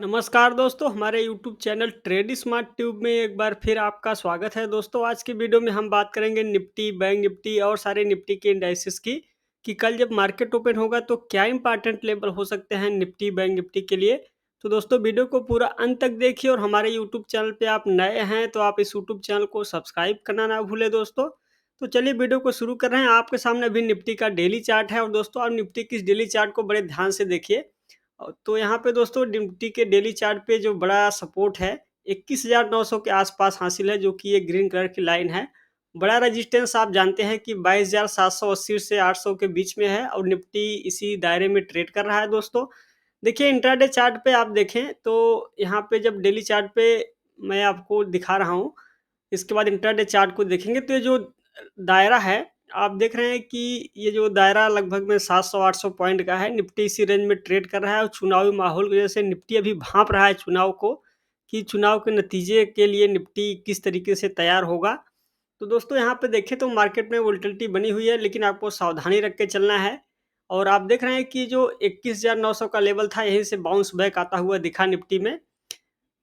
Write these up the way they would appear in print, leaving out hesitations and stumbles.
नमस्कार दोस्तों, हमारे YouTube channel trade smart tube में एक बार फिर आपका स्वागत है। दोस्तों, आज की वीडियो में हम बात करेंगे निफ्टी, बैंक निफ्टी और सारे निफ्टी के इंडाइसेस की कि कल जब मार्केट ओपन होगा तो क्या इंपॉर्टेंट लेवल हो सकते हैं निफ्टी, बैंक निफ्टी के लिए। तो दोस्तों, वीडियो को पूरा अंत तक देखिए और हमारे यूट्यूब चैनल पे आप नए हैं तो आप इस यूट्यूब चैनल को सब्सक्राइब करना ना भूलें दोस्तों। तो चलिए वीडियो को शुरू कर रहे हैं। आपके सामने अभी निफ्टी का डेली चार्ट है और दोस्तों, आप निफ्टी की इस डेली चार्ट को बड़े ध्यान से देखिए। तो यहाँ पे दोस्तों निफ्टी के डेली चार्ट पे जो बड़ा सपोर्ट है 21,900 के आसपास हासिल है, जो कि ये ग्रीन कलर की लाइन है। बड़ा रेजिस्टेंस आप जानते हैं कि 22,780 से 800 के बीच में है और निफ्टी इसी दायरे में ट्रेड कर रहा है दोस्तों। देखिए इंट्राडे चार्ट पे आप देखें तो यहाँ पे जब डेली चार्ट पे मैं आपको दिखा रहा हूँ, इसके बाद इंट्राडे चार्ट को देखेंगे तो ये जो दायरा है, आप देख रहे हैं कि ये जो दायरा लगभग में 700-800 पॉइंट का है। निफ्टी इसी रेंज में ट्रेड कर रहा है और चुनावी माहौल की वजह से निफ्टी अभी भांप रहा है चुनाव को, कि चुनाव के नतीजे के लिए निफ्टी किस तरीके से तैयार होगा। तो दोस्तों, यहाँ पे देखें तो मार्केट में वोलेटिलिटी बनी हुई है, लेकिन आपको सावधानी रख के चलना है। और आप देख रहे हैं कि जो 21,900 का लेवल था, यहीं से बाउंस बैक आता हुआ दिखा निफ्टी में।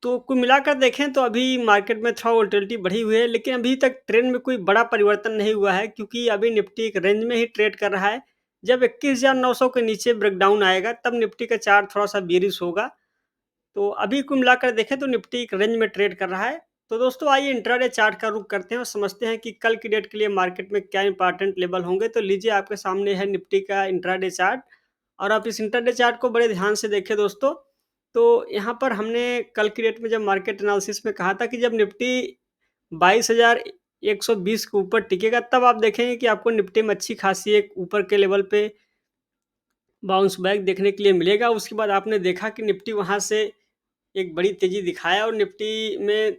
तो कुल मिलाकर देखें तो अभी मार्केट में थोड़ा वोलेटिलिटी बढ़ी हुई है, लेकिन अभी तक ट्रेंड में कोई बड़ा परिवर्तन नहीं हुआ है, क्योंकि अभी निफ्टी एक रेंज में ही ट्रेड कर रहा है। जब 21,900 के नीचे ब्रेकडाउन आएगा तब निफ्टी का चार्ट थोड़ा-सा बेयरिश होगा। तो अभी कुल मिलाकर देखें तो निफ्टी एक रेंज में ट्रेड कर रहा है। तो दोस्तों, आइए इंट्राडे चार्ट का रुख करते हैं और समझते हैं कि कल की डेट के लिए मार्केट में क्या इंपॉर्टेंट लेवल होंगे। तो लीजिए, आपके सामने है निफ्टी का इंट्राडे चार्ट और आप इस इंट्राडे चार्ट को बड़े ध्यान से देखें दोस्तों। तो यहाँ पर हमने कल की डेट में जब मार्केट एनालिसिस में कहा था कि जब निफ्टी 22,120 के ऊपर टिकेगा तब आप देखेंगे कि आपको निफ्टी में अच्छी खासी एक ऊपर के लेवल पे बाउंस बैक देखने के लिए मिलेगा। उसके बाद आपने देखा कि निफ्टी वहाँ से एक बड़ी तेज़ी दिखाया और निफ्टी में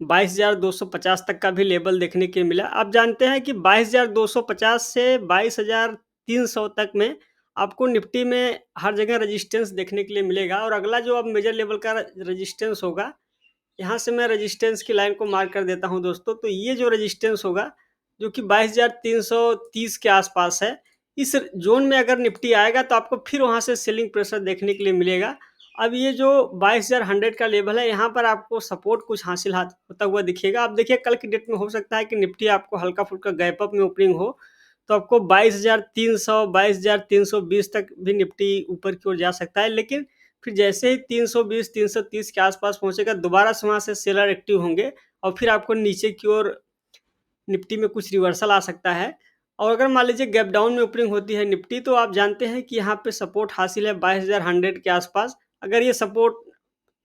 22,250 तक का भी लेवल देखने के मिला। आप जानते हैं कि 22,250 से 22,300 तक में आपको निफ्टी में हर जगह रेजिस्टेंस देखने के लिए मिलेगा और अगला जो अब मेजर लेवल का रेजिस्टेंस होगा, यहाँ से मैं रेजिस्टेंस की लाइन को मार्क कर देता हूँ दोस्तों। तो ये जो रेजिस्टेंस होगा, जो कि 22,330 के आसपास है, इस ज़ोन में अगर निफ्टी आएगा तो आपको फिर वहाँ से सेलिंग प्रेशर देखने के लिए मिलेगा। अब ये जो 22,100 का लेवल है, यहाँ पर आपको सपोर्ट कुछ हासिल होता हुआ दिखेगा। अब देखिए, कल की डेट में हो सकता है कि निफ्टी आपको हल्का-फुल्का गैप अप में ओपनिंग हो, तो आपको 22,300, 22,320 तक भी निफ्टी ऊपर की ओर जा सकता है। लेकिन फिर जैसे ही 320, 330 के आसपास पहुँचेगा, दोबारा से वहाँ से सेलर एक्टिव होंगे और फिर आपको नीचे की ओर निफ्टी में कुछ रिवर्सल आ सकता है। और अगर मान लीजिए गैप डाउन में ओपनिंग होती है निफ्टी, तो आप जानते हैं कि यहाँ पे सपोर्ट हासिल है 22,100 के आसपास। अगर ये सपोर्ट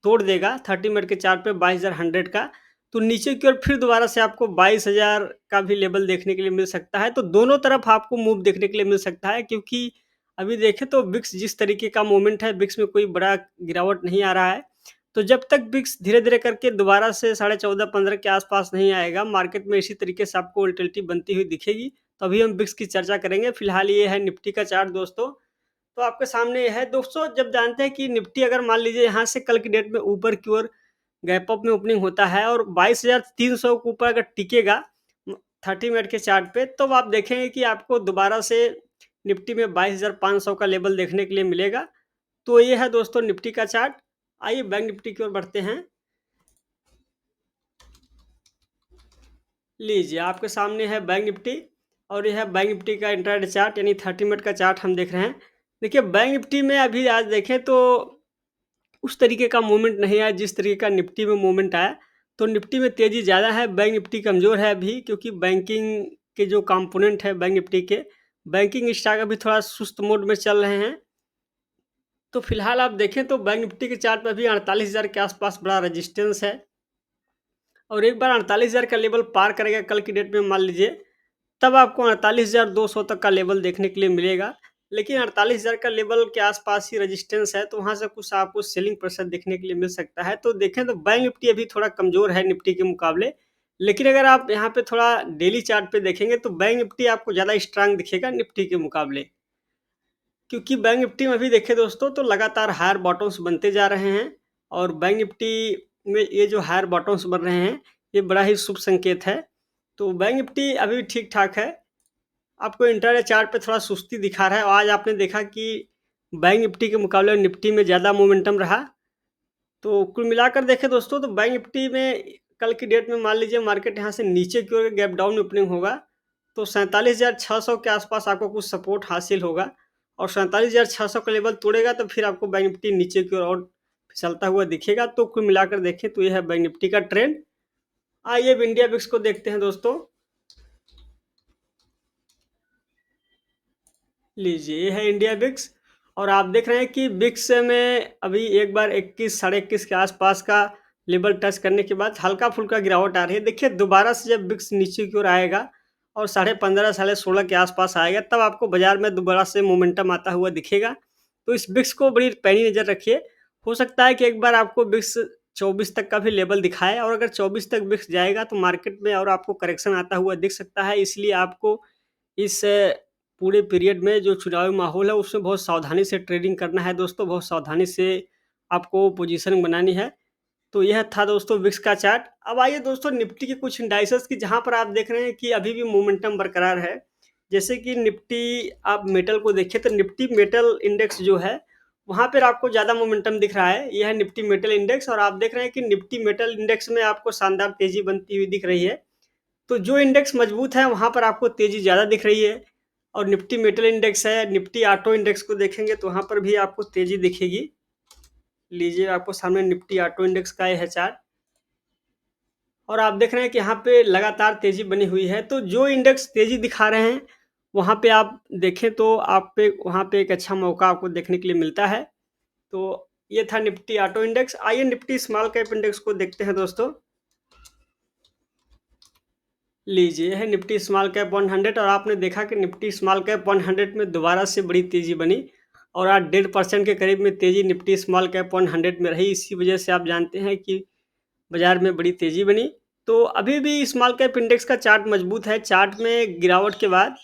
तोड़ देगा 30 मिनट के चार्ट पे 22,100 का, तो नीचे की ओर फिर दोबारा से आपको 22,000 का भी लेवल देखने के लिए मिल सकता है। तो दोनों तरफ आपको मूव देखने के लिए मिल सकता है, क्योंकि अभी देखें तो विक्स जिस तरीके का मूवमेंट है, विक्स में कोई बड़ा गिरावट नहीं आ रहा है। तो जब तक विक्स धीरे-धीरे करके दोबारा से 14.5-15 के आसपास नहीं आएगा, मार्केट में इसी तरीके से आपको वोलेटिलिटी बनती हुई दिखेगी। तो अभी हम विक्स की चर्चा करेंगे। फिलहाल ये है निफ्टी का चार्ट दोस्तों। तो आपके सामने ये है दोस्तों। जब जानते हैं कि निफ्टी अगर मान लीजिए यहाँ से कल की डेट में ऊपर की ओर गैप अप में ओपनिंग होता है और 22,300 के ऊपर अगर टिकेगा 30 मिनट के चार्ट पे, तो आप देखेंगे कि आपको दोबारा से निफ्टी में 22,500 का लेवल देखने के लिए मिलेगा। तो ये है दोस्तों निफ्टी का चार्ट। आइए बैंक निफ्टी की ओर बढ़ते हैं। लीजिए, आपके सामने है बैंक निफ्टी और यह है बैंक निफ्टी का इंट्राडे चार्ट, यानी 30 मिनट का चार्ट हम देख रहे हैं। देखिए, बैंक निफ्टी में अभी आज देखें तो उस तरीके का मूवमेंट नहीं आया जिस तरीके का निफ्टी में मूवमेंट आया। तो निफ्टी में तेज़ी ज़्यादा है, बैंक निफ्टी कमज़ोर है अभी, क्योंकि बैंकिंग के जो कंपोनेंट है बैंक निफ्टी के, बैंकिंग स्टॉक अभी थोड़ा सुस्त मोड में चल रहे हैं। तो फिलहाल आप देखें तो बैंक निफ्टी के चार्ट पे अभी 48,000 के आसपास बड़ा रेजिस्टेंस है और एक बार 48,000 का लेवल पार करेगा कल की डेट में मान लीजिए, तब आपको 48,200 तक का लेवल देखने के लिए मिलेगा। लेकिन 48,000 का लेवल के आसपास ही रेजिस्टेंस है, तो वहाँ से कुछ आपको सेलिंग प्रेशर देखने के लिए मिल सकता है। तो देखें तो बैंक निफ्टी अभी थोड़ा कमज़ोर है निफ्टी के मुकाबले। लेकिन अगर आप यहाँ पे थोड़ा डेली चार्ट पे देखेंगे तो बैंक निफ्टी आपको ज़्यादा स्ट्रांग दिखेगा निफ्टी के मुकाबले। क्योंकि बैंक निफ्टी में भी देखें दोस्तों तो लगातार हायर बॉटम्स बनते जा रहे हैं और बैंक निफ्टी में ये जो हायर बॉटम्स बन रहे हैं, ये बड़ा ही शुभ संकेत है। तो बैंक निफ्टी अभी ठीक-ठाक है। आपको इंट्राडे चार्ट पे थोड़ा सुस्ती दिखा रहा है और आज आपने देखा कि बैंक निफ्टी के मुकाबले निफ्टी में ज़्यादा मोमेंटम रहा। तो कुल मिलाकर देखें दोस्तों तो बैंक निफ्टी में कल की डेट में मान लीजिए मार्केट यहाँ से नीचे की ओर गैप डाउन ओपनिंग होगा तो 47,600 के आसपास आपको कुछ सपोर्ट हासिल होगा और 47,600 का लेवल तोड़ेगा तो फिर आपको बैंक निफ्टी नीचे की ओर और फिसलता हुआ दिखेगा। तो कुल मिलाकर देखें तो यह है बैंक निफ्टी का ट्रेंड। आइए अब इंडिया बिक्स को देखते हैं दोस्तों। लीजिए ये है इंडिया बिक्स और आप देख रहे हैं कि बिक्स में अभी एक बार 21 साढ़े 21 के आसपास का लेवल टच करने के बाद हल्का फुल्का गिरावट आ रही है। देखिए दोबारा से जब बिक्स नीचे की ओर आएगा और 15.5 साढ़े 16 के आसपास आएगा तब आपको बाजार में दोबारा से मोमेंटम आता हुआ दिखेगा। तो इस बिक्स को बड़ी पैनी नज़र रखिए। हो सकता है कि एक बार आपको बिक्स 24 तक का भी लेवल दिखाए और अगर 24 तक बिक्स जाएगा तो मार्केट में और आपको करेक्शन आता हुआ दिख सकता है। इसलिए आपको इस पूरे पीरियड में जो चुनावी माहौल है उसमें बहुत सावधानी से ट्रेडिंग करना है दोस्तों, बहुत सावधानी से आपको पोजीशन बनानी है। तो यह था दोस्तों विक्स का चार्ट। अब आइए दोस्तों निफ्टी के कुछ इंडाइसेस की जहाँ पर आप देख रहे हैं कि अभी भी मोमेंटम बरकरार है। जैसे कि निफ्टी आप मेटल को देखिए तो निफ्टी मेटल इंडेक्स जो है वहाँ पर आपको ज़्यादा मोमेंटम दिख रहा है। यह है निफ्टी मेटल इंडेक्स और आप देख रहे हैं कि निफ्टी मेटल इंडेक्स में आपको शानदार तेज़ी बनती हुई दिख रही है। तो जो इंडेक्स मजबूत है वहाँ पर आपको तेज़ी ज़्यादा दिख रही है और निफ्टी मेटल इंडेक्स है, निफ्टी ऑटो इंडेक्स को देखेंगे तो वहाँ पर भी आपको तेज़ी दिखेगी। लीजिए आपको सामने निफ्टी ऑटो इंडेक्स का ये है चार्ट और आप देख रहे हैं कि यहाँ पे लगातार तेज़ी बनी हुई है। तो जो इंडेक्स तेज़ी दिखा रहे हैं, वहाँ पे आप देखें तो आप पे वहाँ पे एक अच्छा मौका आपको देखने के लिए मिलता है। तो ये था निफ्टी ऑटो इंडेक्स। आइए निफ्टी स्मॉल कैप इंडेक्स को देखते हैं दोस्तों। लीजिए है निफ्टी स्मॉल कैप 100 और आपने देखा कि निफ्टी स्मॉल कैप 100 में दोबारा से बड़ी तेज़ी बनी और आज 1.5% के करीब में तेज़ी निफ्टी स्मॉल कैप 100 में रही। इसी वजह से आप जानते हैं कि बाजार में बड़ी तेज़ी बनी। तो अभी भी स्मॉल कैप इंडेक्स का चार्ट मजबूत है। चार्ट में गिरावट के बाद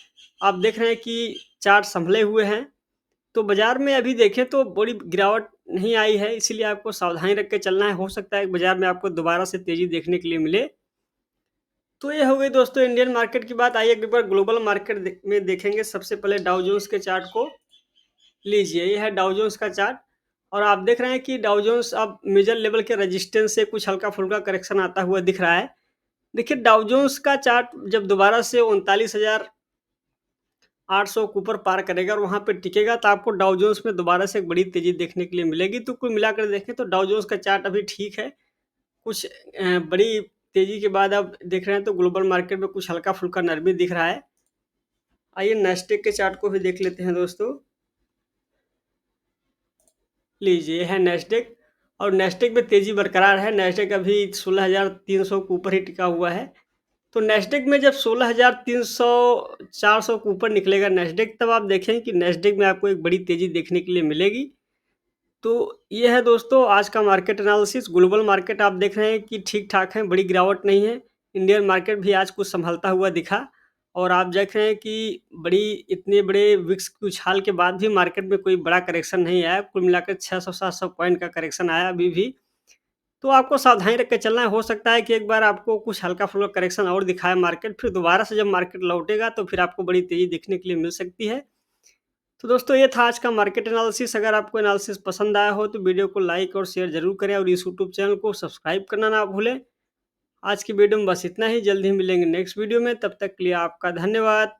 आप देख रहे हैं कि चार्ट संभले हुए हैं। तो बाजार में अभी देखें तो बड़ी गिरावट नहीं आई है, इसीलिए आपको सावधानी रख के चलना है। हो सकता है कि बाजार में आपको दोबारा से तेज़ी देखने के लिए मिले। तो ये हो गई दोस्तों इंडियन मार्केट की बात। आइए एक बार ग्लोबल मार्केट में देखेंगे। सबसे पहले डाउ जोन्स के चार्ट को लीजिए, ये है डाउ जोन्स का चार्ट और आप देख रहे हैं कि डाउ जोन्स अब मेजर लेवल के रेजिस्टेंस से कुछ हल्का फुल्का करेक्शन आता हुआ दिख रहा है। देखिए डाउ जोन्स का चार्ट जब दोबारा से 39,800 के ऊपर पार करेगा और वहाँ पे टिकेगा तो आपको डाउ जोन्स में दोबारा से एक बड़ी तेज़ी देखने के लिए मिलेगी। तो कुल मिलाकर देखें तो डाउ जोन्स का चार्ट अभी ठीक है। कुछ बड़ी तेज़ी के बाद आप देख रहे हैं तो ग्लोबल मार्केट में कुछ हल्का-फुल्का नरमी दिख रहा है। आइए नैस्डैक के चार्ट को भी देख लेते हैं दोस्तों। लीजिए ये है नैस्डैक और नैस्डैक में तेज़ी बरकरार है। नैस्डैक अभी 16,300 के ऊपर ही टिका हुआ है। तो नैस्डैक में जब 16,300 400 के ऊपर निकलेगा नैस्डैक तब आप देखें कि नैस्डैक में आपको एक बड़ी तेज़ी देखने के लिए मिलेगी। तो ये है दोस्तों आज का मार्केट एनालिसिस। ग्लोबल मार्केट आप देख रहे हैं कि ठीक-ठाक है, बड़ी गिरावट नहीं है। इंडियन मार्केट भी आज कुछ सँभलता हुआ दिखा और आप देख रहे हैं कि बड़ी इतने बड़े विक्स की उछाल के बाद भी मार्केट में कोई बड़ा करेक्शन नहीं आया। कुल मिलाकर 600-700 पॉइंट का करेक्शन आया अभी भी। तो आपको सावधानी रख के चलना है। हो सकता है कि एक बार आपको कुछ हल्का-फुल्का करेक्शन और दिखाए मार्केट, फिर दोबारा से जब मार्केट लौटेगा तो फिर आपको बड़ी तेज़ी देखने के लिए मिल सकती है। तो दोस्तों ये था आज का मार्केट एनालिसिस। अगर आपको एनालिसिस पसंद आया हो तो वीडियो को लाइक और शेयर ज़रूर करें और इस यूट्यूब चैनल को सब्सक्राइब करना ना भूलें। आज की वीडियो में बस इतना ही। जल्द ही मिलेंगे नेक्स्ट वीडियो में। तब तक के लिए आपका धन्यवाद।